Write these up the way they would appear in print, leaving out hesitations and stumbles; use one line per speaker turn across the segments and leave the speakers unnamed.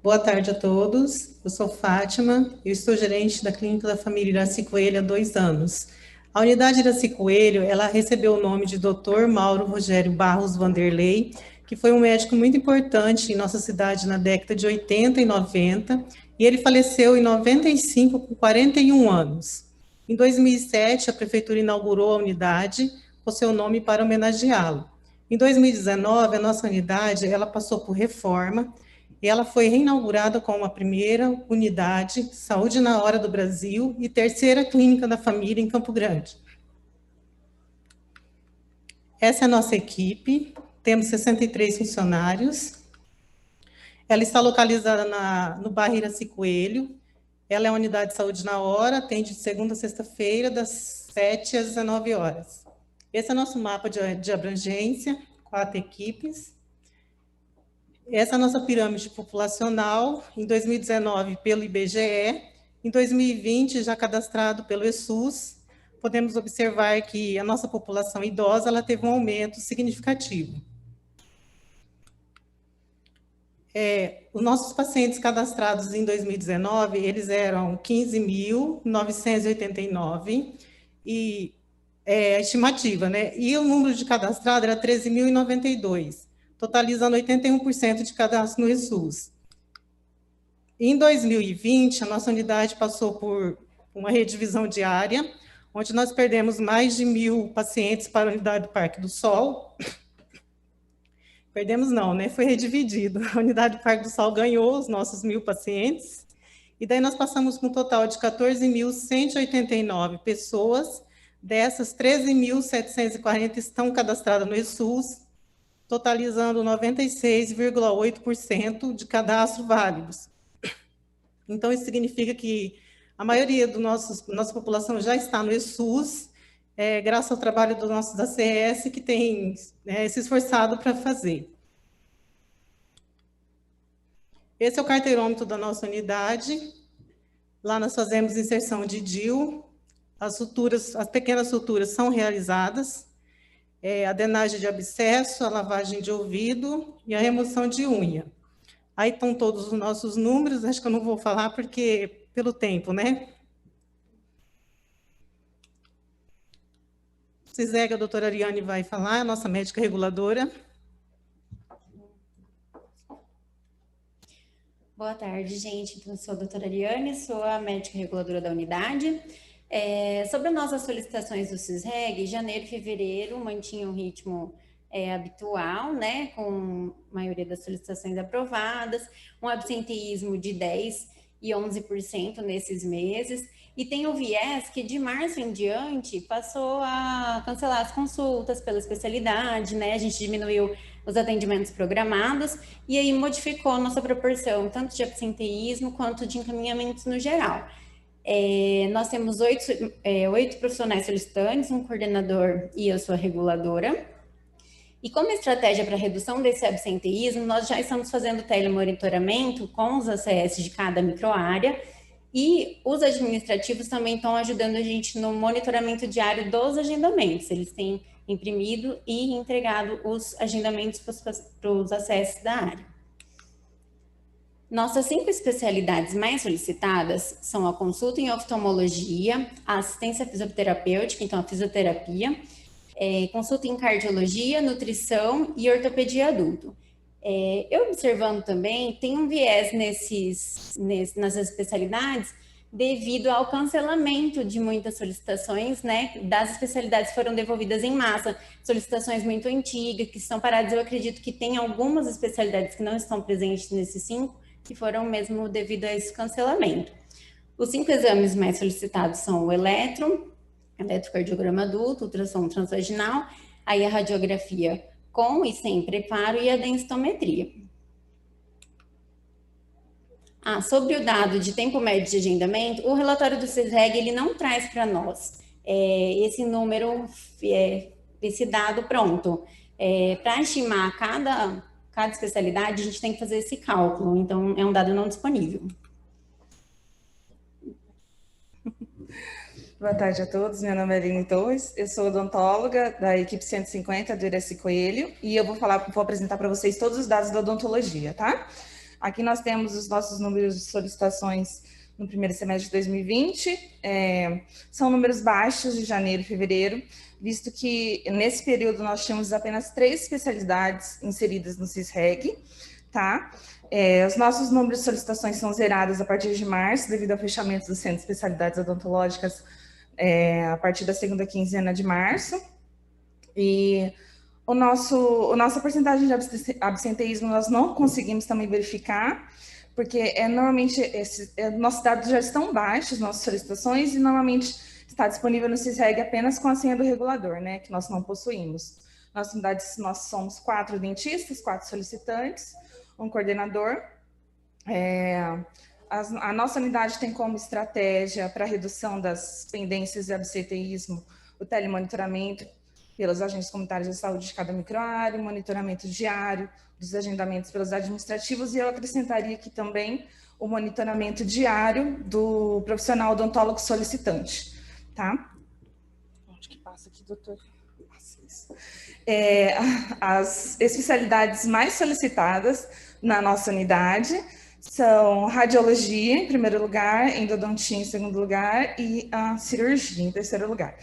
Boa tarde a todos. Eu sou Fátima, eu estou gerente da Clínica da Família Iraci Coelho há 2 anos. A unidade Iraci Coelho, ela recebeu o nome de Dr. Mauro Rogério Barros Vanderlei, que foi um médico muito importante em nossa cidade na década de 80 e 90, e ele faleceu em 95 com 41 anos. Em 2007, a prefeitura inaugurou a unidade com seu nome para homenageá-lo. Em 2019, a nossa unidade, ela passou por reforma, e ela foi reinaugurada como a primeira unidade Saúde na Hora do Brasil e terceira clínica da família em Campo Grande. Essa é a nossa equipe, temos 63 funcionários. Ela está localizada no bairro Iraci Coelho. Ela é uma unidade de saúde na hora, atende de segunda a sexta-feira, das 7 às 19 horas. Esse é o nosso mapa de abrangência, 4 equipes. Essa é a nossa pirâmide populacional, em 2019 pelo IBGE, em 2020 já cadastrado pelo ESUS. Podemos observar que a nossa população idosa ela teve um aumento significativo. Os nossos pacientes cadastrados em 2019, eles eram 15.989, e a estimativa, né? E o número de cadastrados era 13.092. Totalizando 81% de cadastro no ESUS. Em 2020, a nossa unidade passou por uma redivisão diária, onde nós perdemos mais de 1.000 pacientes para a unidade do Parque do Sol. Perdemos não, né? Foi redividido. A unidade do Parque do Sol ganhou os nossos 1.000 pacientes, e daí nós passamos com um total de 14.189 pessoas. Dessas, 13.740 estão cadastradas no ESUS, totalizando 96,8% de cadastros válidos. Então, isso significa que a maioria da nossa população já está no ESUS, graças ao trabalho dos nossos ACS, que tem se esforçado para fazer. Esse é o carteirômetro da nossa unidade. Lá nós fazemos inserção de DIU, as pequenas suturas são realizadas, a drenagem de abscesso, a lavagem de ouvido e a remoção de unha. Aí estão todos os nossos números, acho que eu não vou falar porque pelo tempo, né? CISEG, a doutora Ariane vai falar, a nossa médica reguladora.
Boa tarde, gente. Eu sou a doutora Ariane, sou a médica reguladora da unidade. Sobre as nossas solicitações do CISREG, janeiro e fevereiro mantinham um ritmo habitual, né, com a maioria das solicitações aprovadas, um absenteísmo de 10% e 11% nesses meses, e tem o viés que de março em diante passou a cancelar as consultas pela especialidade, né, a gente diminuiu os atendimentos programados, e aí modificou a nossa proporção, tanto de absenteísmo quanto de encaminhamentos no geral. Nós temos 8 profissionais solicitantes, um coordenador e eu sou a reguladora. E como estratégia para redução desse absenteísmo, nós já estamos fazendo telemonitoramento com os ACS de cada microárea, e os administrativos também estão ajudando a gente no monitoramento diário dos agendamentos. Eles têm imprimido e entregado os agendamentos para os ACS da área. Nossas 5 especialidades mais solicitadas são a consulta em oftalmologia, a assistência fisioterapêutica, então a fisioterapia, consulta em cardiologia, nutrição e ortopedia adulto. Eu observando também, tem um viés nessas especialidades devido ao cancelamento de muitas solicitações, né? Das especialidades foram devolvidas em massa, solicitações muito antigas, que estão paradas. Eu acredito que tem algumas especialidades que não estão presentes nesses 5, que foram mesmo devido a esse cancelamento. Os 5 exames mais solicitados são o eletrocardiograma adulto, ultrassom transvaginal, aí a radiografia com e sem preparo e a densitometria. Sobre o dado de tempo médio de agendamento, o relatório do CISREG, ele não traz para nós esse número, esse dado pronto. Para estimar cada especialidade, a gente tem que fazer esse cálculo, então é um dado não disponível.
Boa tarde a todos, meu nome é Aline Torres, eu sou odontóloga da equipe 150 do Iraci Coelho, e eu vou apresentar para vocês todos os dados da odontologia, tá? Aqui nós temos os nossos números de solicitações no primeiro semestre de 2020. São números baixos de janeiro e fevereiro, visto que nesse período nós tínhamos apenas 3 especialidades inseridas no CISREG, tá? Os nossos números de solicitações são zerados a partir de março, devido ao fechamento do Centro de Especialidades Odontológicas a partir da segunda quinzena de março. E nossa porcentagem de absenteísmo nós não conseguimos também verificar, porque normalmente nossos dados já estão baixos, nossas solicitações, e normalmente está disponível no CISREG apenas com a senha do regulador, né, que nós não possuímos. Nossa unidade, nós somos 4 dentistas, 4 solicitantes, um coordenador. A nossa unidade tem como estratégia para a redução das pendências de absenteísmo o telemonitoramento pelos agentes comunitários de saúde de cada microárea, monitoramento diário dos agendamentos pelos administrativos, e eu acrescentaria aqui também o monitoramento diário do profissional odontólogo solicitante, tá? Onde que passa aqui, doutor? As especialidades mais solicitadas na nossa unidade são radiologia, em primeiro lugar, endodontia, em segundo lugar, e a cirurgia, em terceiro lugar.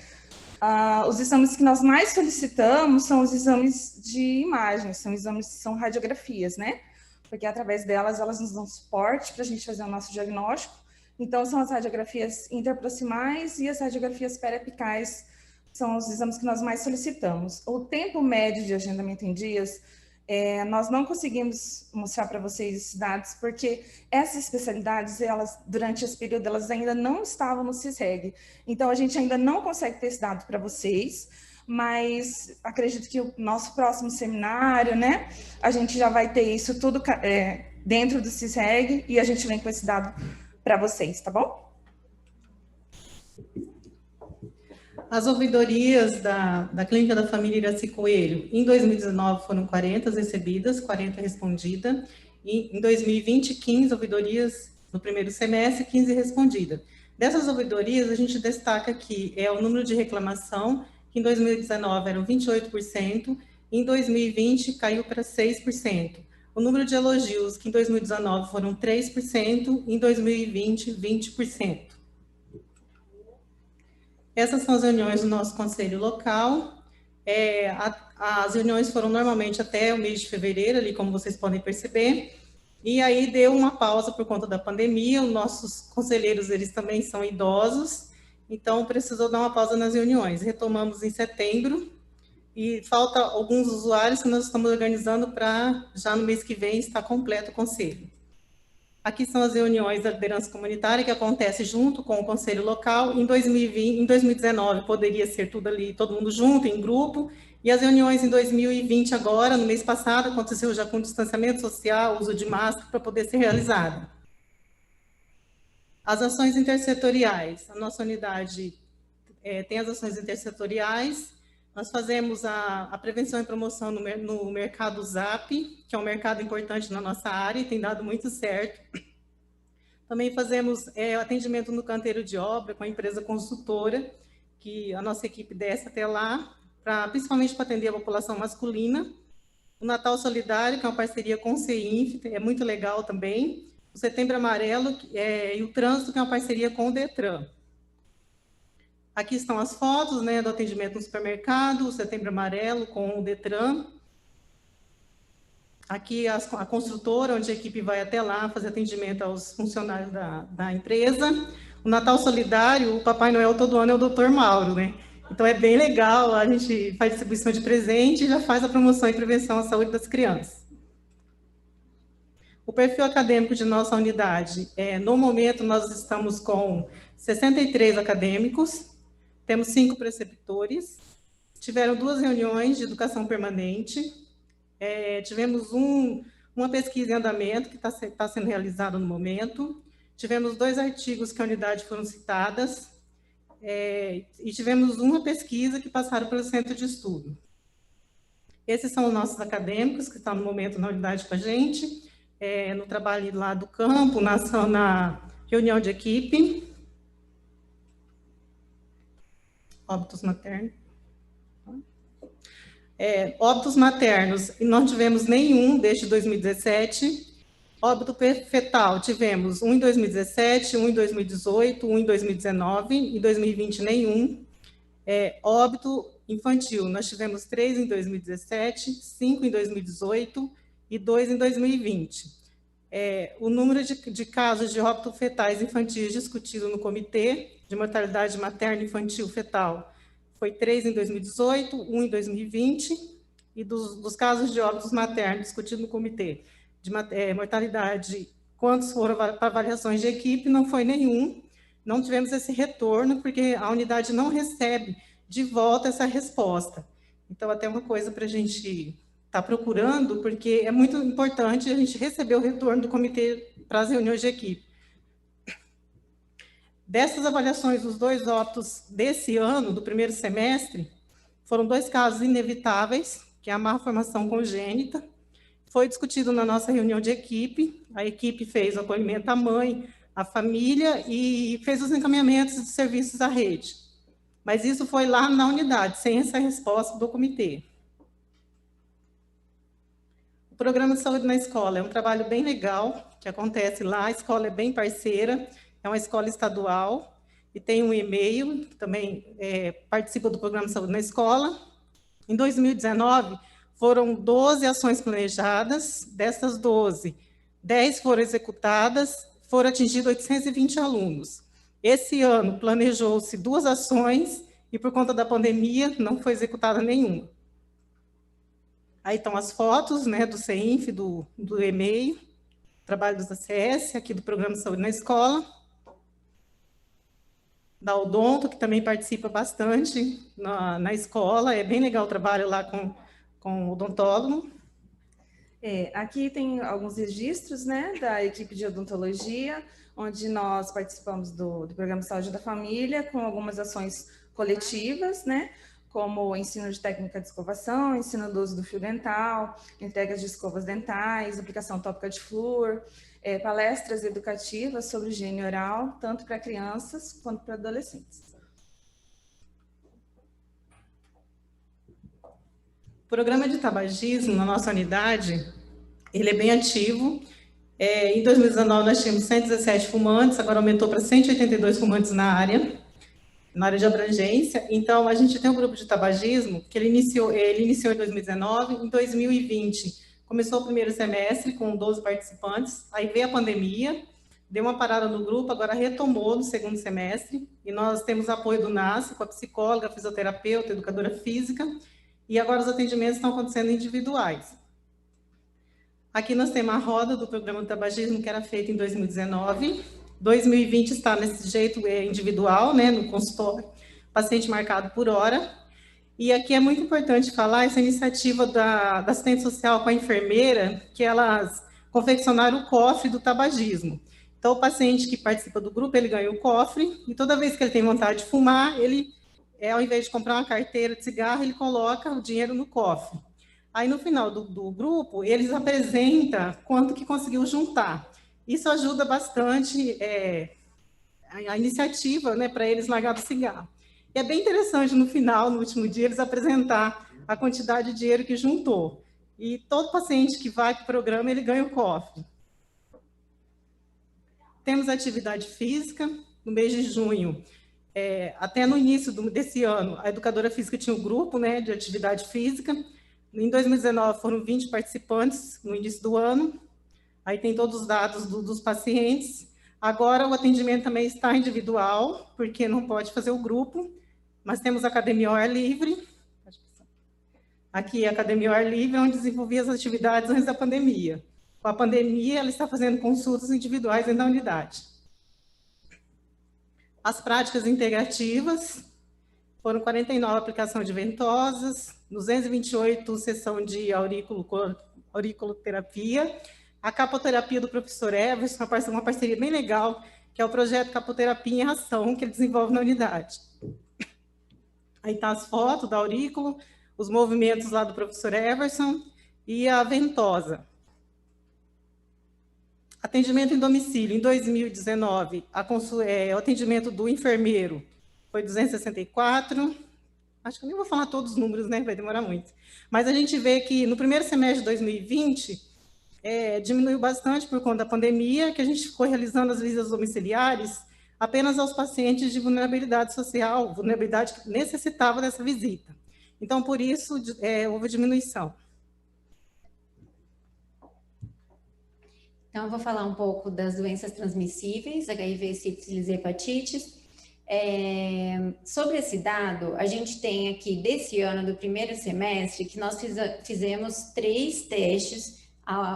Os exames que nós mais solicitamos são os exames de imagem, são radiografias, né? Porque através delas, elas nos dão suporte para a gente fazer o nosso diagnóstico. Então, são as radiografias interproximais e as radiografias periapicais, são os exames que nós mais solicitamos. O tempo médio de agendamento em dias, nós não conseguimos mostrar para vocês esses dados, porque essas especialidades, elas, durante esse período, elas ainda não estavam no CISREG. Então, a gente ainda não consegue ter esse dado para vocês, mas acredito que o nosso próximo seminário, né, a gente já vai ter isso tudo dentro do CISREG, e a gente vem com esse dado para vocês, tá bom?
As ouvidorias da Clínica da Família Iraci Coelho, em 2019 foram 40 recebidas, 40 respondidas, e em 2020, 15 ouvidorias no primeiro semestre, 15 respondidas. Dessas ouvidorias, a gente destaca aqui o número de reclamação, que em 2019 eram 28%, em 2020 caiu para 6%. O número de elogios, que em 2019 foram 3%, em 2020, 20%. Essas são as reuniões do nosso conselho local. As reuniões foram normalmente até o mês de fevereiro, ali, como vocês podem perceber, e aí deu uma pausa por conta da pandemia. Os nossos conselheiros, eles também são idosos, então precisou dar uma pausa nas reuniões. Retomamos em setembro, e falta alguns usuários que nós estamos organizando para, já no mês que vem, estar completo o conselho. Aqui são as reuniões da liderança comunitária, que acontece junto com o conselho local. Em 2019, poderia ser tudo ali, todo mundo junto, em grupo. E as reuniões em 2020, agora, no mês passado, aconteceu já com distanciamento social, uso de máscara, para poder ser realizada. As ações intersetoriais. A nossa unidade tem as ações intersetoriais. Nós fazemos a prevenção e promoção no mercado ZAP, que é um mercado importante na nossa área e tem dado muito certo. Também fazemos atendimento no canteiro de obra com a empresa consultora, que a nossa equipe desce até lá, principalmente para atender a população masculina. O Natal Solidário, que é uma parceria com o CEINF, é muito legal também. O Setembro Amarelo e o Trânsito, que é uma parceria com o DETRAN. Aqui estão as fotos, né, do atendimento no supermercado, o Setembro Amarelo com o DETRAN. Aqui a construtora, onde a equipe vai até lá fazer atendimento aos funcionários da empresa. O Natal Solidário, o Papai Noel todo ano é o Dr. Mauro, né? Então é bem legal, a gente faz distribuição de presente e já faz a promoção e prevenção à saúde das crianças. O perfil acadêmico de nossa unidade, no momento nós estamos com 63 acadêmicos, temos 5 preceptores, tiveram 2 reuniões de educação permanente, tivemos uma pesquisa em andamento que está sendo realizada no momento, tivemos 2 artigos que a unidade foram citadas, e tivemos uma pesquisa que passaram pelo centro de estudo. Esses são os nossos acadêmicos que estão no momento na unidade com a gente, no trabalho lá do campo, na reunião de equipe. Óbitos maternos. Óbitos maternos, não tivemos nenhum desde 2017. Óbito fetal, tivemos um em 2017, um em 2018, um em 2019, em 2020 nenhum. Óbito infantil, nós tivemos 3 em 2017, 5 em 2018 e 2 em 2020. O número de casos de óbito fetais infantis discutido no Comitê de Mortalidade Materna Infantil Fetal foi 3 em 2018, 1 em 2020, e dos casos de óbitos maternos discutido no Comitê de mortalidade, quantos foram para avaliações de equipe, não foi nenhum. Não tivemos esse retorno, porque a unidade não recebe de volta essa resposta. Então, até uma coisa para a gente estar procurando, porque é muito importante a gente receber o retorno do comitê para as reuniões de equipe. Dessas avaliações, os 2 óbitos desse ano, do primeiro semestre, foram 2 casos inevitáveis, que é a malformação congênita. Foi discutido na nossa reunião de equipe, a equipe fez o acolhimento à mãe, à família e fez os encaminhamentos de serviços à rede. Mas isso foi lá na unidade, sem essa resposta do comitê. O programa de saúde na escola é um trabalho bem legal, que acontece lá, a escola é bem parceira, é uma escola estadual, e tem um e-mail, que também participa do programa de saúde na escola. Em 2019, foram 12 ações planejadas, dessas 12, 10 foram executadas, foram atingidos 820 alunos. Esse ano, planejou-se 2 ações, e por conta da pandemia, não foi executada nenhuma. Aí estão as fotos, né, do CEINF, do e-mail, trabalho dos ACS, aqui do Programa de Saúde na Escola, da Odonto, que também participa bastante na escola, é bem legal o trabalho lá com o odontólogo.
Aqui tem alguns registros, né, da equipe de odontologia, onde nós participamos do Programa de Saúde da Família, com algumas ações coletivas, né, como ensino de técnica de escovação, ensino do uso do fio dental, entregas de escovas dentais, aplicação tópica de flúor, palestras educativas sobre higiene oral, tanto para crianças quanto para adolescentes.
O programa de tabagismo na nossa unidade, ele é bem ativo. Em 2019, nós tínhamos 117 fumantes, agora aumentou para 182 fumantes na área de abrangência. Então, a gente tem um grupo de tabagismo que ele iniciou em 2019, em 2020, começou o primeiro semestre com 12 participantes, aí veio a pandemia, deu uma parada no grupo, agora retomou no segundo semestre, e nós temos apoio do NAS, com a psicóloga, fisioterapeuta, educadora física, e agora os atendimentos estão acontecendo individuais. Aqui nós temos a roda do programa de tabagismo, que era feita em 2019, 2020 está nesse jeito individual, né, no consultório, paciente marcado por hora. E aqui é muito importante falar essa iniciativa da assistente social com a enfermeira, que elas confeccionaram o cofre do tabagismo. Então, o paciente que participa do grupo, ele ganha o cofre, e toda vez que ele tem vontade de fumar, ele, ao invés de comprar uma carteira de cigarro, ele coloca o dinheiro no cofre. Aí, no final do grupo, eles apresentam quanto que conseguiu juntar. Isso ajuda bastante a iniciativa, né, para eles largar do cigarro. E é bem interessante, no final, no último dia, eles apresentar a quantidade de dinheiro que juntou. E todo paciente que vai para o programa, ele ganha o cofre. Temos atividade física, no mês de junho. Até no início desse ano, a educadora física tinha um grupo, né, de atividade física. Em 2019, foram 20 participantes no início do ano. Aí tem todos os dados dos pacientes. Agora, o atendimento também está individual, porque não pode fazer o grupo, mas temos a academia ao ar livre. Aqui, a academia ao ar livre, onde desenvolvia as atividades antes da pandemia. Com a pandemia, ela está fazendo consultas individuais dentro da unidade. As práticas integrativas, foram 49 aplicações de ventosas, 228 sessão de auriculoterapia, a capoterapia do professor Everson, uma parceria bem legal, que é o projeto Capoterapia em Ação, que ele desenvolve na unidade. Aí tá as fotos da aurículo, os movimentos lá do professor Everson e a ventosa. Atendimento em domicílio, em 2019, o atendimento do enfermeiro foi 264, acho que eu nem vou falar todos os números, né, vai demorar muito. Mas a gente vê que no primeiro semestre de 2020, diminuiu bastante por conta da pandemia, que a gente ficou realizando as visitas domiciliares apenas aos pacientes de vulnerabilidade social, vulnerabilidade que necessitava dessa visita. Então, por isso, houve diminuição.
Então, eu vou falar um pouco das doenças transmissíveis, HIV, sífilis e hepatites. Sobre esse dado, a gente tem aqui, desse ano, do primeiro semestre, que nós fizemos 3 testes,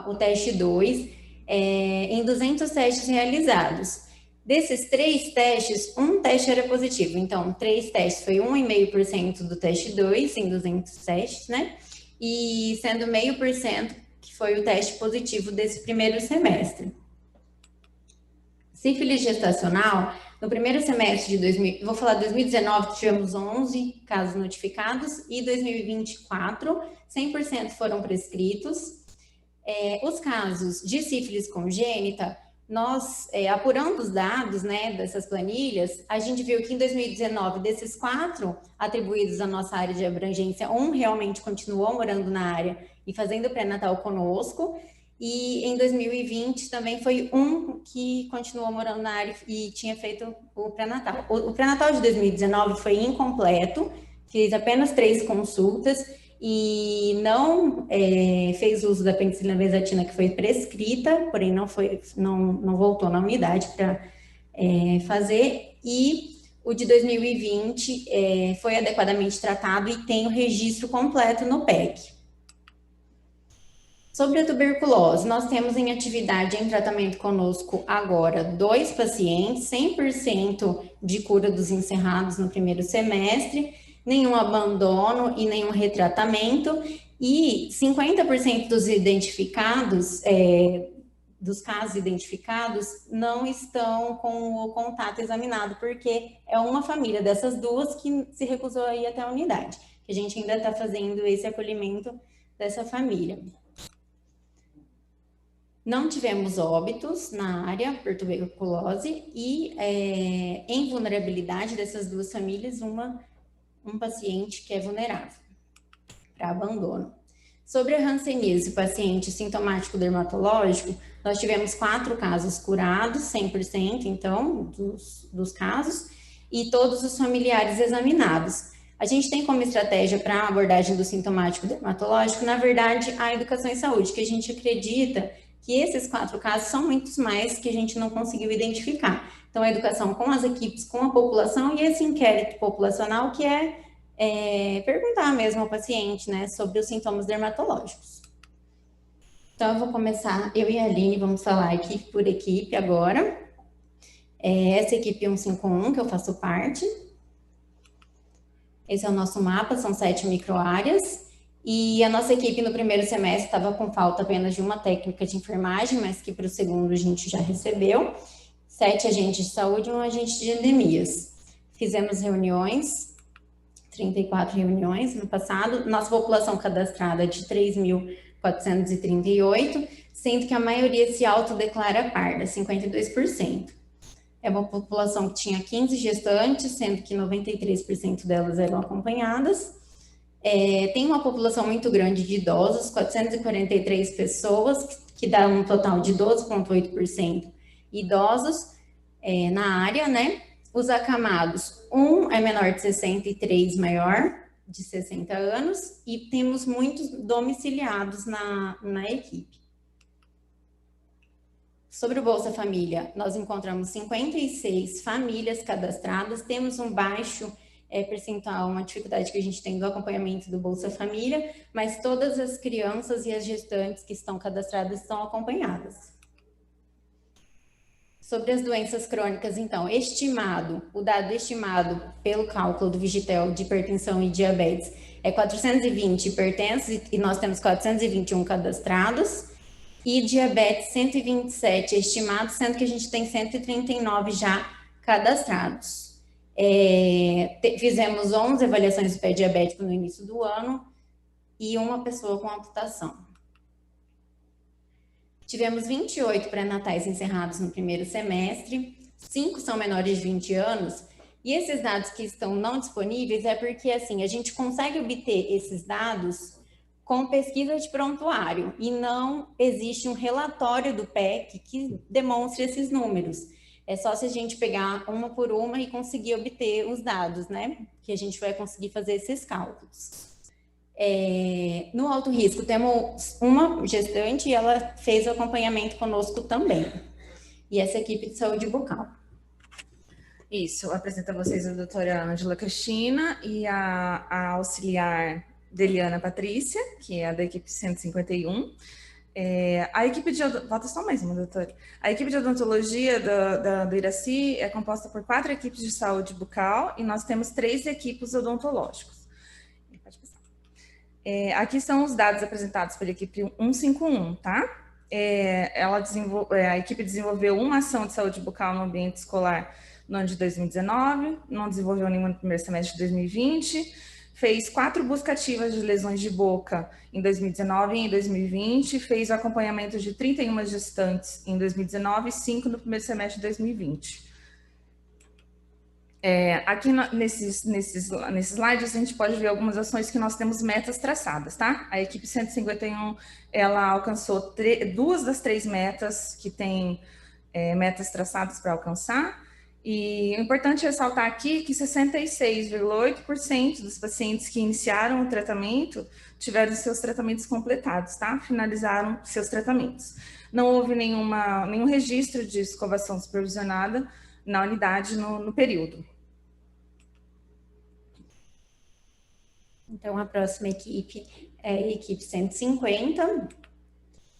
o teste 2, em 200 testes realizados. Desses 3 testes, um teste era positivo. Então, 3 testes foi 1,5% do teste 2 em 200 testes, né? E sendo 0,5% que foi o teste positivo desse primeiro semestre. Sífilis gestacional, no primeiro semestre de vou falar 2019, tivemos 11 casos notificados, e 2024, 100% foram prescritos. Os casos de sífilis congênita, nós, apurando os dados, né, dessas planilhas, a gente viu que em 2019, desses 4 atribuídos à nossa área de abrangência, um realmente continuou morando na área e fazendo pré-natal conosco, e em 2020 também foi um que continuou morando na área e tinha feito o pré-natal. O pré-natal de 2019 foi incompleto, fez apenas 3 consultas, e não fez uso da penicilina benzatina, que foi prescrita, porém não voltou na unidade para fazer, e o de 2020 foi adequadamente tratado e tem o registro completo no PEC. Sobre a tuberculose, nós temos em atividade, em tratamento conosco agora, 2 pacientes, 100% de cura dos encerrados no primeiro semestre, nenhum abandono e nenhum retratamento, e 50% dos identificados, dos casos identificados, não estão com o contato examinado, porque é uma família dessas 2 que se recusou a ir até a unidade, que a gente ainda está fazendo esse acolhimento dessa família. Não tivemos óbitos na área por tuberculose, e em vulnerabilidade dessas 2 famílias, um paciente que é vulnerável para abandono. Sobre a hanseníase, paciente sintomático dermatológico, nós tivemos 4 casos curados, 100%, então, dos casos, e todos os familiares examinados. A gente tem como estratégia para a abordagem do sintomático dermatológico, na verdade, a educação em saúde, que a gente acredita que esses 4 casos são muitos mais que a gente não conseguiu identificar. Então, a educação com as equipes, com a população, e esse inquérito populacional, que perguntar mesmo ao paciente, né, sobre os sintomas dermatológicos. Então, eu vou começar, eu e a Aline vamos falar equipe por equipe agora. Essa equipe 151, que eu faço parte. Esse é o nosso mapa, são 7 microáreas. E a nossa equipe no primeiro semestre estava com falta apenas de uma técnica de enfermagem, mas que para o segundo a gente já recebeu. 7 agentes de saúde e 1 agente de endemias. Fizemos reuniões, 34 reuniões no passado. Nossa população cadastrada é de 3.438, sendo que a maioria se autodeclara parda, 52%. É uma população que tinha 15 gestantes, sendo que 93% delas eram acompanhadas. Tem uma população muito grande de idosos, 443 pessoas, que dá um total de 12,8% idosos na área, né? Os acamados, 1 é menor de 60 e 3 maior de 60 anos, e temos muitos domiciliados na equipe. Sobre o Bolsa Família, nós encontramos 56 famílias cadastradas, temos um baixo percentual, uma dificuldade que a gente tem do acompanhamento do Bolsa Família, mas todas as crianças e as gestantes que estão cadastradas estão acompanhadas. Sobre as doenças crônicas, então, o dado estimado pelo cálculo do Vigitel de hipertensão e diabetes é 420 hipertensos, e nós temos 421 cadastrados, e diabetes 127 estimados, sendo que a gente tem 139 já cadastrados. Fizemos 11 avaliações do pé diabético no início do ano e 1 pessoa com amputação. Tivemos 28 pré-natais encerrados no primeiro semestre, 5 são menores de 20 anos, e esses dados que estão não disponíveis é porque, assim, a gente consegue obter esses dados com pesquisa de prontuário, e não existe um relatório do PEC que demonstre esses números. É só se a gente pegar uma por uma e conseguir obter os dados, né? Que a gente vai conseguir fazer esses cálculos. No alto risco, temos uma gestante e ela fez o acompanhamento conosco também. E essa equipe de saúde bucal.
Isso, apresento a vocês a doutora Ângela Cristina e a auxiliar Deliana Patrícia, que é a da equipe 151. A equipe de... Volta só mais uma, doutora. A equipe de odontologia do Iraci é composta por 4 equipes de saúde bucal e nós temos 3 equipes odontológicos. Pode passar. Aqui são os dados apresentados pela equipe 151, tá? A equipe desenvolveu uma ação de saúde bucal no ambiente escolar no ano de 2019, não desenvolveu nenhuma no primeiro semestre de 2020, fez 4 buscativas de lesões de boca em 2019 e em 2020, fez o acompanhamento de 31 gestantes em 2019 e 5 no primeiro semestre de 2020. Aqui nesses slides a gente pode ver algumas ações que nós temos metas traçadas, tá? A equipe 151, ela alcançou 2 das 3 metas que tem metas traçadas para alcançar. E o importante é ressaltar aqui que 66,8% dos pacientes que iniciaram o tratamento tiveram seus tratamentos completados, tá? Finalizaram seus tratamentos. Não houve nenhum registro de escovação supervisionada na unidade no período.
Então, a próxima equipe é a equipe 150.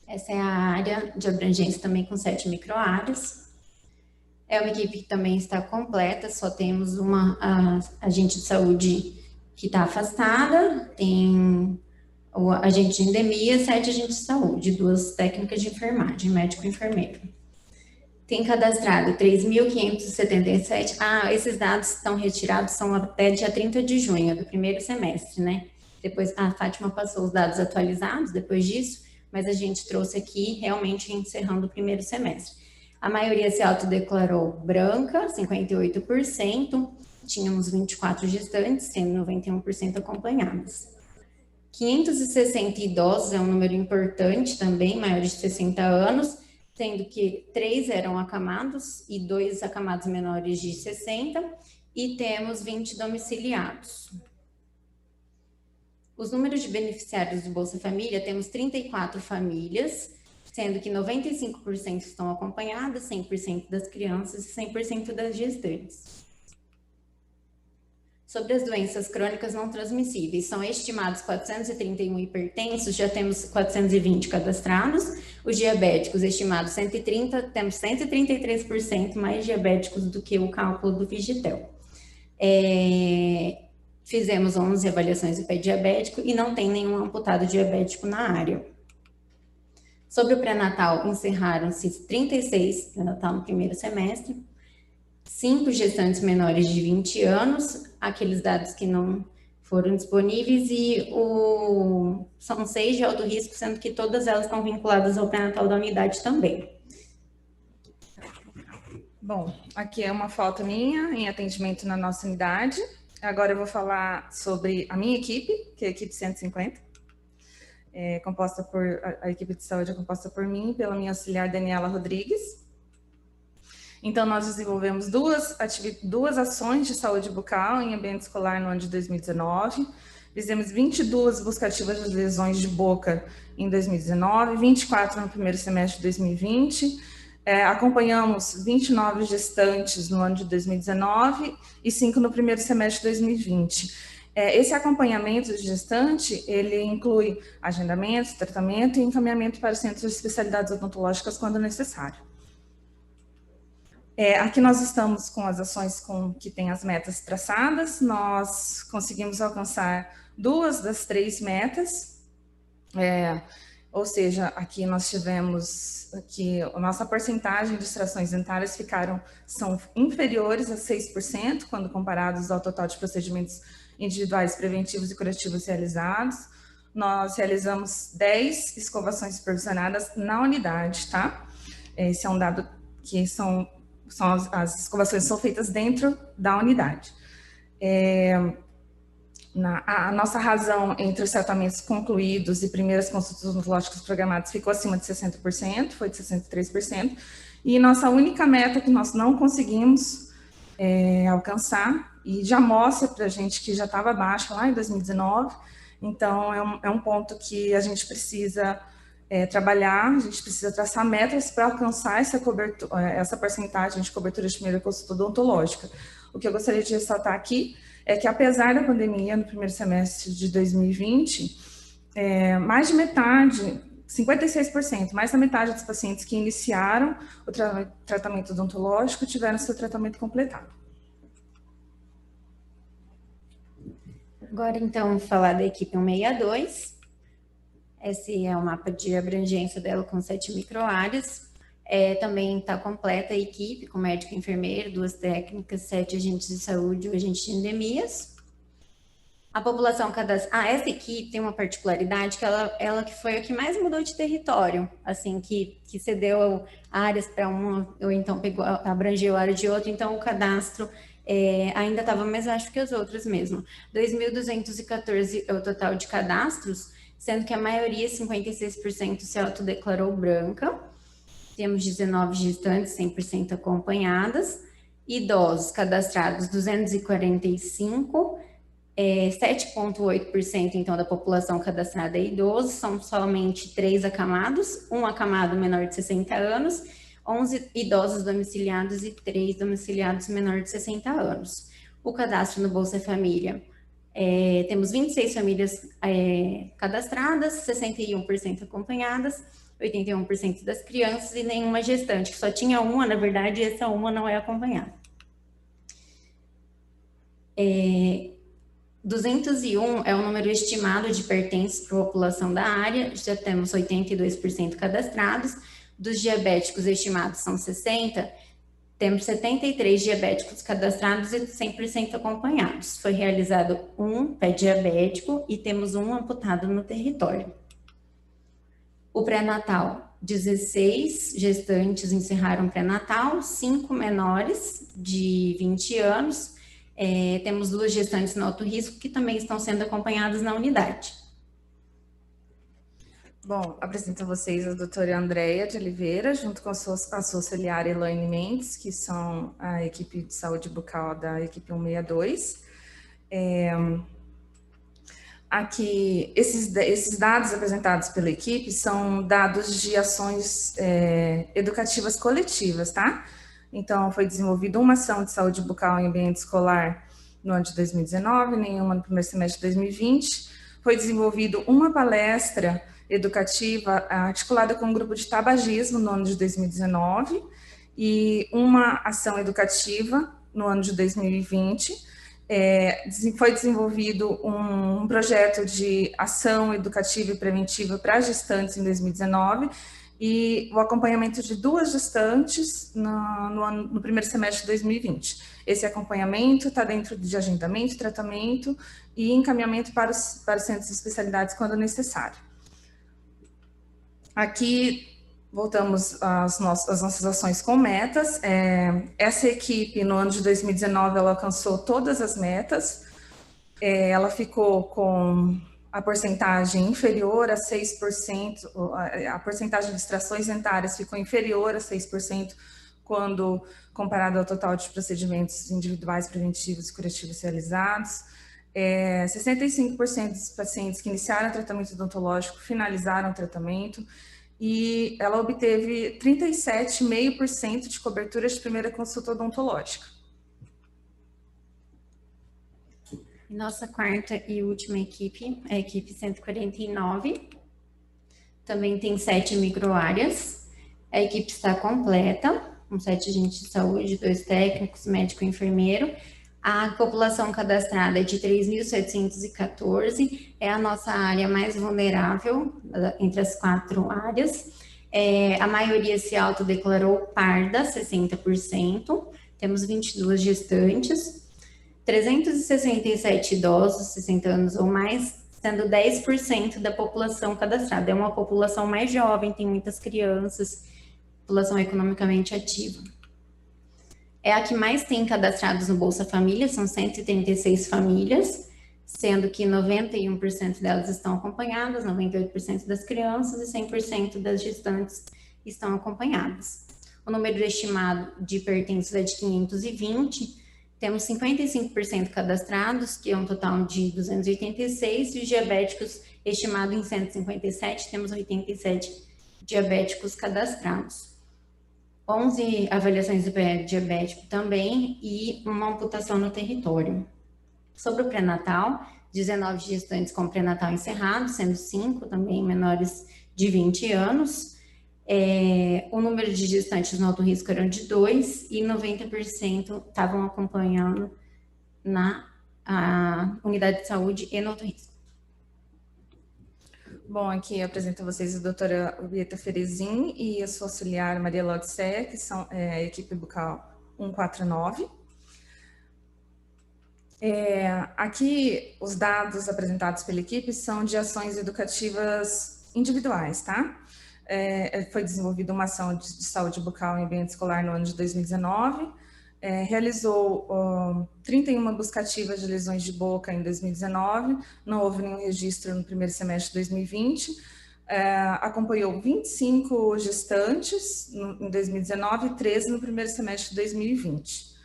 Essa é a área de abrangência também com 7 microáreas. É uma equipe que também está completa, só temos uma agente de saúde que está afastada, tem o agente de endemia, 7 agentes de saúde, 2 técnicas de enfermagem, médico e enfermeiro. Tem cadastrado 3.577. Esses dados estão retirados, são até dia 30 de junho, do primeiro semestre, né? Depois, a Fátima passou os dados atualizados depois disso, mas a gente trouxe aqui, realmente, encerrando o primeiro semestre. A maioria se autodeclarou branca, 58%, tínhamos 24 gestantes, sendo 91% acompanhadas. 560 idosos é um número importante também, maiores de 60 anos, sendo que 3 eram acamados e 2 acamados menores de 60, e temos 20 domiciliados. Os números de beneficiários do Bolsa Família, temos 34 famílias, sendo que 95% estão acompanhadas, 100% das crianças e 100% das gestantes. Sobre as doenças crônicas não transmissíveis, são estimados 431 hipertensos, já temos 420 cadastrados. Os diabéticos, estimados 130, temos 133% mais diabéticos do que o cálculo do Vigitel. Fizemos 11 avaliações do pé diabético e não tem nenhum amputado diabético na área. Sobre o pré-natal, encerraram-se 36 pré-natal no primeiro semestre, 5 gestantes menores de 20 anos, aqueles dados que não foram disponíveis, e são 6 de alto risco, sendo que todas elas estão vinculadas ao pré-natal da unidade também.
Bom, aqui é uma foto minha em atendimento na nossa unidade. Agora eu vou falar sobre a minha equipe, que é a equipe 150. A equipe de saúde é composta por mim e pela minha auxiliar Daniela Rodrigues. Então, nós desenvolvemos duas ações de saúde bucal em ambiente escolar no ano de 2019. Fizemos 22 buscativas de lesões de boca em 2019, 24 no primeiro semestre de 2020. Acompanhamos 29 gestantes no ano de 2019 e 5 no primeiro semestre de 2020. Esse acompanhamento de gestante, ele inclui agendamento, tratamento e encaminhamento para centros de especialidades odontológicas quando necessário. Aqui nós estamos com as ações que têm as metas traçadas. Nós conseguimos alcançar 2 das 3 metas, ou seja, aqui nós tivemos, a nossa porcentagem de extrações dentárias são inferiores a 6%, quando comparados ao total de procedimentos individuais preventivos e curativos realizados. Nós realizamos 10 escovações supervisionadas na unidade, tá? Esse é um dado que as escovações são feitas dentro da unidade. A nossa razão entre os tratamentos concluídos e primeiras consultas odontológicas programadas ficou acima de 60%, foi de 63%, e nossa única meta que nós não conseguimos alcançar, e já mostra para a gente que já estava baixa lá em 2019, então é um ponto que a gente precisa trabalhar, a gente precisa traçar metas para alcançar essa porcentagem de cobertura de primeira consulta odontológica. O que eu gostaria de ressaltar aqui é que, apesar da pandemia, no primeiro semestre de 2020, mais de metade, 56%, mais da metade dos pacientes que iniciaram o tratamento odontológico tiveram seu tratamento completado.
Agora, então, falar da equipe 162. Esse é o mapa de abrangência dela com 7 microáreas. Também está completa a equipe, com médico e enfermeiro, 2 técnicas, 7 agentes de saúde e 1 agente de endemias. A população cadastrada... essa equipe tem uma particularidade que ela que foi a que mais mudou de território, assim, que cedeu áreas para uma, ou então abrangeu a área de outra, então o cadastro ainda estava mais baixo que as outras mesmo. 2.214 é o total de cadastros, sendo que a maioria, 56%, se autodeclarou branca. Temos 19 gestantes 100% acompanhadas, idosos cadastrados 245, 7,8% então da população cadastrada é idoso, são somente 3 acamados, 1 acamado menor de 60 anos, 11 idosos domiciliados e 3 domiciliados menor de 60 anos. O cadastro no Bolsa Família, temos 26 famílias cadastradas, 61% acompanhadas, 81% das crianças e nenhuma gestante, que só tinha uma, na verdade, e essa uma não é acompanhada. 201 é o número estimado de pertences para a população da área, já temos 82% cadastrados, dos diabéticos estimados são 60, temos 73 diabéticos cadastrados e 100% acompanhados. Foi realizado 1 pé diabético e temos 1 amputado no território. O pré-natal, 16 gestantes encerraram pré-natal, 5 menores de 20 anos. Temos 2 gestantes no alto risco que também estão sendo acompanhadas na unidade.
Bom, apresento a vocês a doutora Andréia de Oliveira, junto com a sua auxiliar Elaine Mendes, que são a equipe de saúde bucal da equipe 162. Aqui, esses dados apresentados pela equipe são dados de ações educativas coletivas, tá? Então, foi desenvolvida uma ação de saúde bucal em ambiente escolar no ano de 2019, nenhuma no primeiro semestre de 2020. Foi desenvolvida uma palestra educativa articulada com um grupo de tabagismo no ano de 2019 e uma ação educativa no ano de 2020. Foi desenvolvido um projeto de ação educativa e preventiva para gestantes em 2019 e o acompanhamento de 2 gestantes no primeiro semestre de 2020. Esse acompanhamento está dentro de agendamento, tratamento e encaminhamento para os centros de especialidades quando necessário. Aqui, voltamos às nossas ações com metas. Essa equipe, no ano de 2019, ela alcançou todas as metas. Ela ficou com a porcentagem inferior a 6%, a porcentagem de extrações dentárias ficou inferior a 6% quando comparado ao total de procedimentos individuais, preventivos e curativos realizados. 65% dos pacientes que iniciaram o tratamento odontológico finalizaram o tratamento e ela obteve 37,5% de cobertura de primeira consulta odontológica.
Nossa quarta e última equipe, a equipe 149, também tem 7 microáreas. A equipe está completa, com 7 agentes de saúde, 2 técnicos, médico e enfermeiro. A população cadastrada é de 3.714, é a nossa área mais vulnerável entre as 4 áreas. A maioria se autodeclarou parda, 60%. Temos 22 gestantes, 367 idosos, 60 anos ou mais, sendo 10% da população cadastrada. É uma população mais jovem, tem muitas crianças, população economicamente ativa. É a que mais tem cadastrados no Bolsa Família, são 136 famílias, sendo que 91% delas estão acompanhadas, 98% das crianças e 100% das gestantes estão acompanhadas. O número estimado de hipertensos é de 520, temos 55% cadastrados, que é um total de 286, e os diabéticos estimado em 157, temos 87 diabéticos cadastrados. 11 avaliações do pé diabético também e uma amputação no território. Sobre o pré-natal, 19 gestantes com pré-natal encerrado, sendo 5 também menores de 20 anos. O número de gestantes no alto risco era de 2 e 90% estavam acompanhando na unidade de saúde e no alto risco.
Bom, aqui eu apresento a vocês a doutora Bieta Ferezin e a sua auxiliar Maria Lodicé, que são a equipe bucal 149. Aqui, os dados apresentados pela equipe são de ações educativas individuais, tá? Foi desenvolvida uma ação de saúde bucal em ambiente escolar no ano de 2019, realizou 31 buscativas de lesões de boca em 2019, não houve nenhum registro no primeiro semestre de 2020, acompanhou 25 gestantes em 2019 e 13 no primeiro semestre de 2020.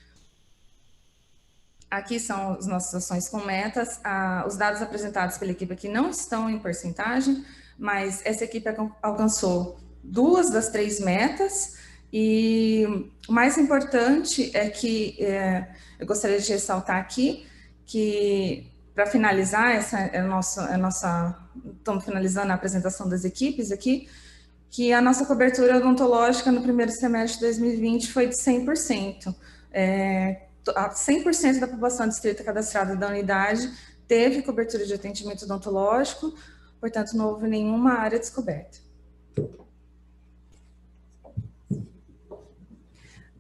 Aqui são as nossas ações com metas. Os dados apresentados pela equipe aqui não estão em porcentagem, mas essa equipe alcançou 2 das 3 metas. E o mais importante é que eu gostaria de ressaltar aqui que, para finalizar, estamos finalizando a apresentação das equipes aqui, que a nossa cobertura odontológica no primeiro semestre de 2020 foi de 100%. 100% da população distrita cadastrada da unidade teve cobertura de atendimento odontológico, portanto, não houve nenhuma área descoberta.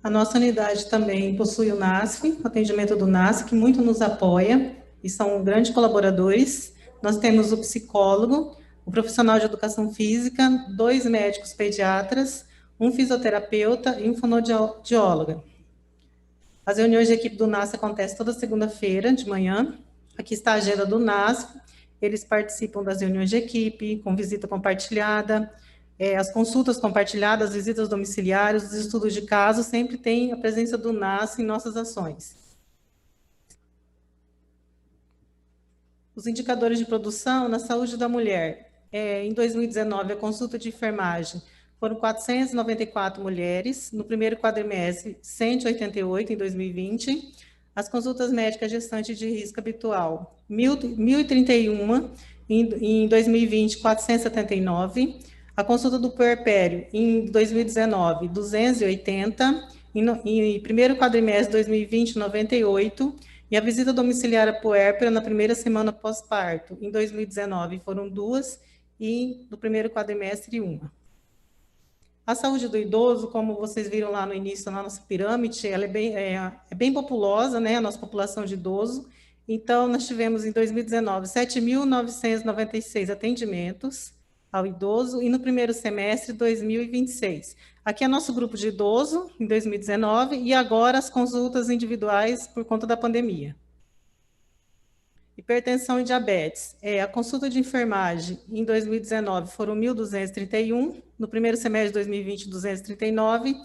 A nossa unidade também possui o NASF, o atendimento do NASF, que muito nos apoia e são grandes colaboradores. Nós temos o psicólogo, o profissional de educação física, 2 médicos pediatras, um fisioterapeuta e um fonoaudióloga. As reuniões de equipe do NASF acontecem toda segunda-feira de manhã. Aqui está a agenda do NASF. Eles participam das reuniões de equipe, com visita compartilhada, as consultas compartilhadas, as visitas domiciliares, os estudos de caso, sempre tem a presença do NASF em nossas ações. Os indicadores de produção na saúde da mulher. Em 2019, a consulta de enfermagem foram 494 mulheres, no primeiro quadrimestre, 188 em 2020. As consultas médicas gestantes de risco habitual, 1.031, em 2020, 479. A consulta do puerpério, em 2019, 280, em primeiro quadrimestre de 2020, 98, e a visita domiciliar puérpera na primeira semana pós-parto, em 2019, foram 2, e no primeiro quadrimestre, 1. A saúde do idoso, como vocês viram lá no início, na nossa pirâmide, ela é bem populosa, né, a nossa população de idoso. Então, nós tivemos, em 2019, 7.996 atendimentos ao idoso, e no primeiro semestre, 2026. Aqui é nosso grupo de idoso, em 2019, e agora as consultas individuais por conta da pandemia. Hipertensão e diabetes. A consulta de enfermagem, em 2019, foram 1.231, no primeiro semestre de 2020, 239,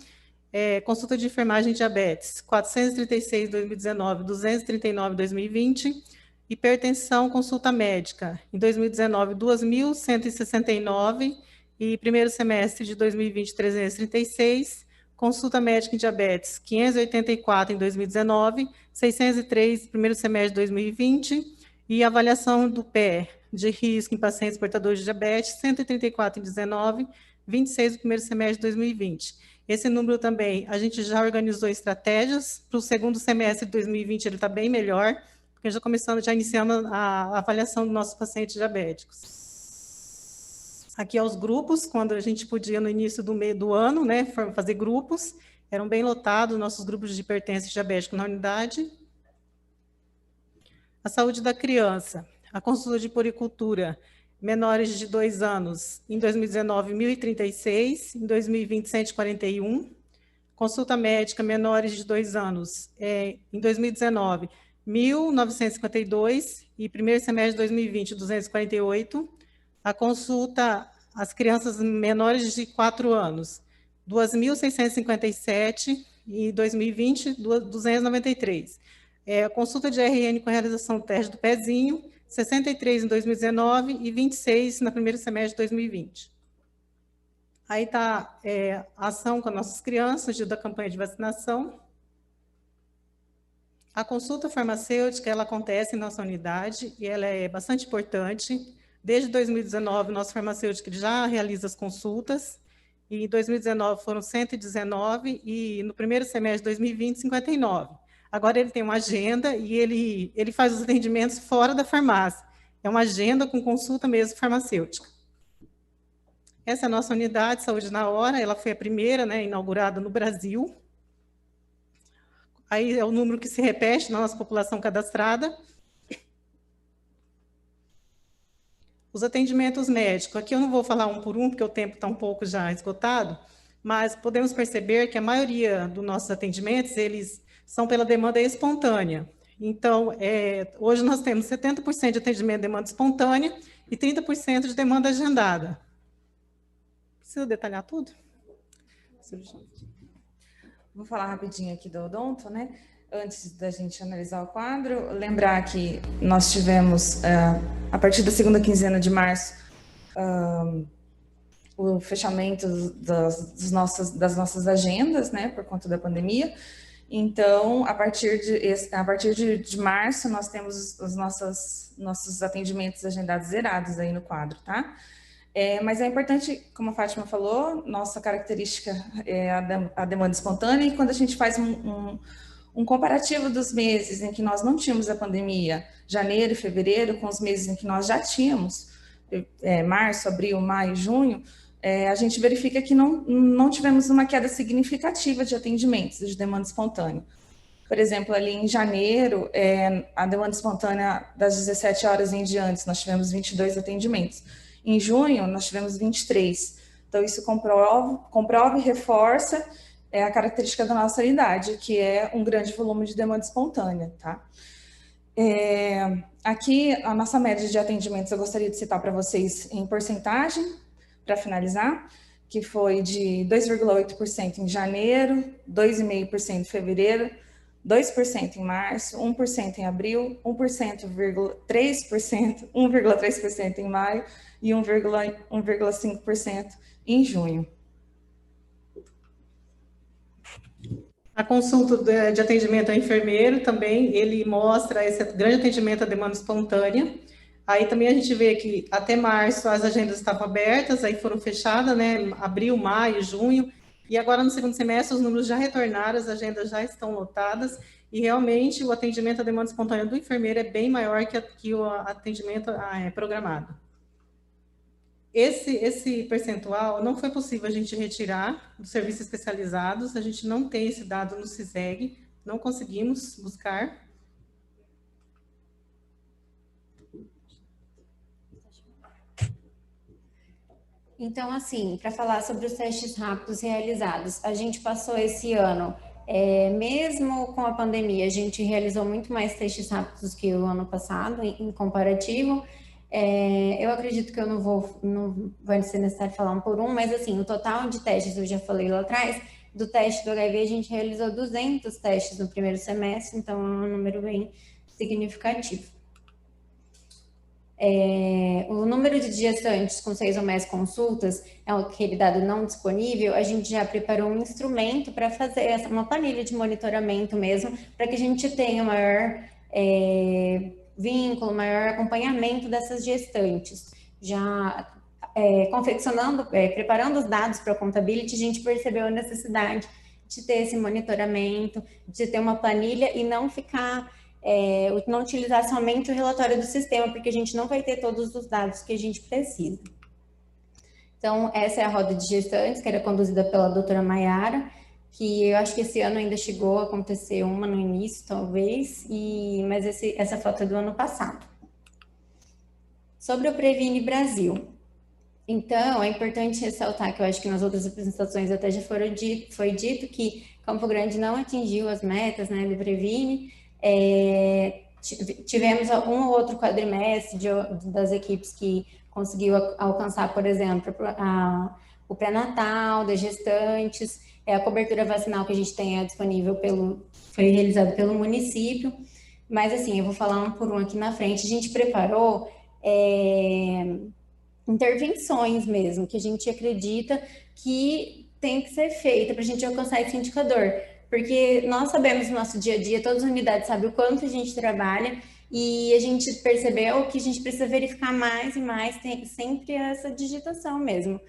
consulta de enfermagem e diabetes, 436 em 2019, 239 em 2020, hipertensão, consulta médica, em 2019, 2.169, e primeiro semestre de 2020, 336, consulta médica em diabetes, 584 em 2019, 603 primeiro semestre de 2020, e avaliação do pé de risco em pacientes portadores de diabetes, 134 em 2019, 26 no primeiro semestre de 2020. Esse número também, a gente já organizou estratégias, para o segundo semestre de 2020 ele está bem melhor, porque já iniciamos a avaliação dos nossos pacientes diabéticos. Aqui é os grupos, quando a gente podia, no início do ano, né, fazer grupos, eram bem lotados nossos grupos de hipertensão e diabético na unidade. A saúde da criança, a consulta de puericultura, menores de 2 anos, em 2019, 1.036, em 2020, 141. Consulta médica, menores de 2 anos, em 2019, 1.952 e primeiro semestre de 2020, 248. A consulta às crianças menores de 4 anos, 2.657 e 2020, 293. A consulta de RN com realização do teste do pezinho, 63 em 2019 e 26 no primeiro semestre de 2020. Aí está a ação com as nossas crianças, da campanha de vacinação. A consulta farmacêutica, ela acontece em nossa unidade e ela é bastante importante. Desde 2019, o nosso farmacêutico já realiza as consultas. E em 2019 foram 119 e no primeiro semestre de 2020, 59. Agora ele tem uma agenda e ele faz os atendimentos fora da farmácia. É uma agenda com consulta mesmo farmacêutica. Essa é a nossa unidade Saúde na Hora, ela foi a primeira, né, inaugurada no Brasil. Aí é o número que se repete na nossa população cadastrada. Os atendimentos médicos, aqui eu não vou falar um por um, porque o tempo está um pouco já esgotado, mas podemos perceber que a maioria dos nossos atendimentos, eles são pela demanda espontânea. Então, hoje nós temos 70% de atendimento de demanda espontânea e 30% de demanda agendada. Precisa detalhar tudo?
Vou falar rapidinho aqui do odonto, né? Antes da gente analisar o quadro, lembrar que nós tivemos, a partir da segunda quinzena de março, o fechamento das nossas agendas, né, por conta da pandemia. Então, a partir de março, nós temos os nossos atendimentos agendados zerados aí no quadro, tá? Mas é importante, como a Fátima falou, nossa característica é a demanda espontânea, e quando a gente faz um comparativo dos meses em que nós não tínhamos a pandemia, janeiro e fevereiro, com os meses em que nós já tínhamos, março, abril, maio, junho, a gente verifica que não tivemos uma queda significativa de atendimentos de demanda espontânea. Por exemplo, ali em janeiro, a demanda espontânea das 17 horas em diante, nós tivemos 22 atendimentos. Em junho, nós tivemos 23. Então, isso comprova e reforça a característica da nossa unidade, que é um grande volume de demanda espontânea, tá? Aqui, a nossa média de atendimentos, eu gostaria de citar para vocês em porcentagem, para finalizar, que foi de 2,8% em janeiro, 2,5% em fevereiro, 2% em março, 1% em abril, 1,3% em maio e 1,5% em junho.
A consulta de atendimento ao enfermeiro também, ele mostra esse grande atendimento à demanda espontânea. Aí também a gente vê que até março as agendas estavam abertas, aí foram fechadas, né? Abril, maio, junho, e agora no segundo semestre os números já retornaram, as agendas já estão lotadas, e realmente o atendimento à demanda espontânea do enfermeiro é bem maior que o atendimento programado. Esse percentual não foi possível a gente retirar dos serviços especializados, a gente não tem esse dado no CISEG, não conseguimos buscar.
Então, assim, para falar sobre os testes rápidos realizados, a gente passou esse ano, mesmo com a pandemia, a gente realizou muito mais testes rápidos que o ano passado, em comparativo. Eu acredito que eu não vai ser necessário falar um por um, mas assim, o total de testes, eu já falei lá atrás, do teste do HIV, a gente realizou 200 testes no primeiro semestre, então é um número bem significativo. O número de gestantes com 6 ou mais consultas é aquele dado não disponível. A gente já preparou um instrumento para fazer uma planilha de monitoramento mesmo, para que a gente tenha maior vínculo, maior acompanhamento dessas gestantes. Já preparando os dados para a Contability, a gente percebeu a necessidade de ter esse monitoramento, de ter uma planilha e não não utilizar somente o relatório do sistema, porque a gente não vai ter todos os dados que a gente precisa. Então, essa é a roda de gestantes, que era conduzida pela doutora Maiara, que eu acho que esse ano ainda chegou a acontecer uma no início, talvez, mas essa foto é do ano passado. Sobre o Previne Brasil. Então, é importante ressaltar que eu acho que nas outras apresentações até já foi dito que Campo Grande não atingiu as metas, né, do Previne. Tivemos um ou outro quadrimestre das equipes que conseguiu alcançar, por exemplo, o pré-natal, das gestantes, a cobertura vacinal que a gente tem disponível foi realizada pelo município. Mas, assim, eu vou falar um por um aqui na frente. A gente preparou intervenções mesmo, que a gente acredita que tem que ser feita para a gente alcançar esse indicador. Porque nós sabemos no nosso dia a dia, todas as unidades sabem o quanto a gente trabalha, e a gente percebeu que a gente precisa verificar mais e mais, tem sempre essa digitação mesmo.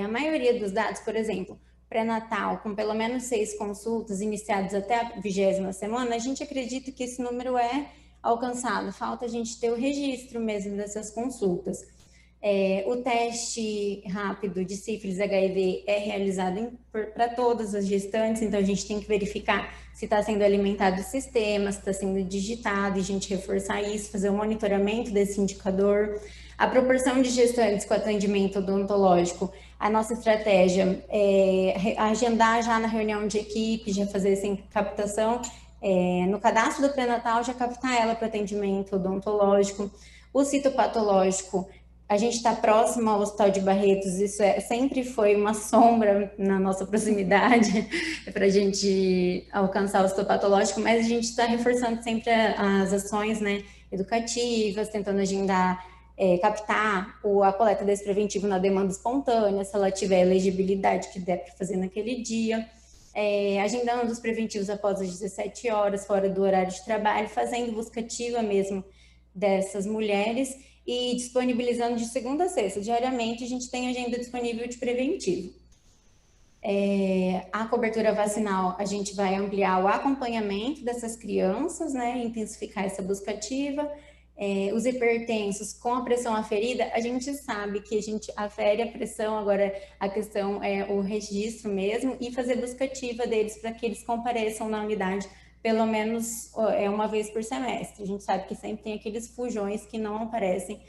A maioria dos dados, por exemplo, pré-natal, com pelo menos 6 consultas iniciadas até a 20ª semana, a gente acredita que esse número é alcançado. Falta a gente ter o registro mesmo dessas consultas. O teste rápido de sífilis HIV é realizado para todas as gestantes, então a gente tem que verificar se está sendo alimentado o sistema, se está sendo digitado, e a gente reforçar isso, fazer o monitoramento desse indicador. A proporção de gestantes com atendimento odontológico, a nossa estratégia é agendar já na reunião de equipe, já fazer essa captação, no cadastro do pré-natal, já captar ela para atendimento odontológico. O citopatológico, a gente está próximo ao Hospital de Barretos, isso sempre foi uma sombra na nossa proximidade para a gente alcançar o citopatológico, mas a gente está reforçando sempre as ações, né, educativas, tentando agendar, captar a coleta desse preventivo na demanda espontânea, se ela tiver elegibilidade que der para fazer naquele dia, agendando os preventivos após as 17 horas, fora do horário de trabalho, fazendo busca ativa mesmo dessas mulheres, e disponibilizando de segunda a sexta. Diariamente, a gente tem agenda disponível de preventivo. A cobertura vacinal, a gente vai ampliar o acompanhamento dessas crianças, né, intensificar essa busca ativa. Os hipertensos com a pressão aferida, a gente sabe que a gente afere a pressão, agora a questão é o registro mesmo, e fazer busca ativa deles para que eles compareçam na unidade pelo menos uma vez por semestre. A gente sabe que sempre tem aqueles fujões que não aparecem,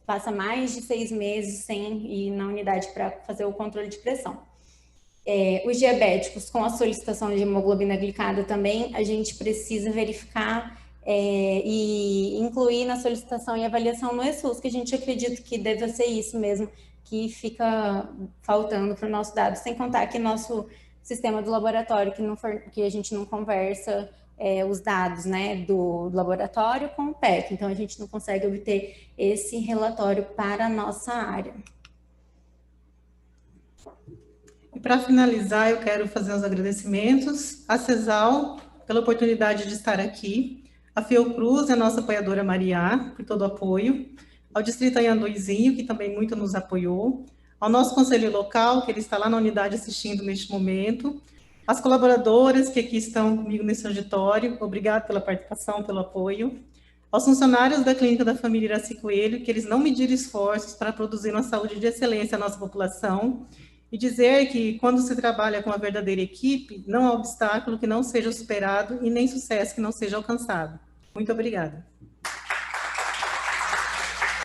passa mais de 6 meses sem ir na unidade para fazer o controle de pressão. Os diabéticos com a solicitação de hemoglobina glicada também, a gente precisa verificar e incluir na solicitação e avaliação no ESUS, que a gente acredita que deve ser isso mesmo, que fica faltando para o nosso dado, sem contar que nosso sistema do laboratório, que a gente não conversa os dados, né, do laboratório com o PEC, então a gente não consegue obter esse relatório para a nossa área.
E para finalizar, eu quero fazer os agradecimentos à CESAL pela oportunidade de estar aqui, a Fiocruz, a nossa apoiadora Mariá, por todo o apoio, ao Distrito Anhanduizinho, que também muito nos apoiou, ao nosso conselho local, que ele está lá na unidade assistindo neste momento, as colaboradoras que aqui estão comigo nesse auditório, obrigado pela participação, pelo apoio, aos funcionários da Clínica da Família Iracy Coelho, que eles não mediram esforços para produzir uma saúde de excelência à nossa população, e dizer que quando se trabalha com uma verdadeira equipe, não há obstáculo que não seja superado e nem sucesso que não seja alcançado. Muito obrigada.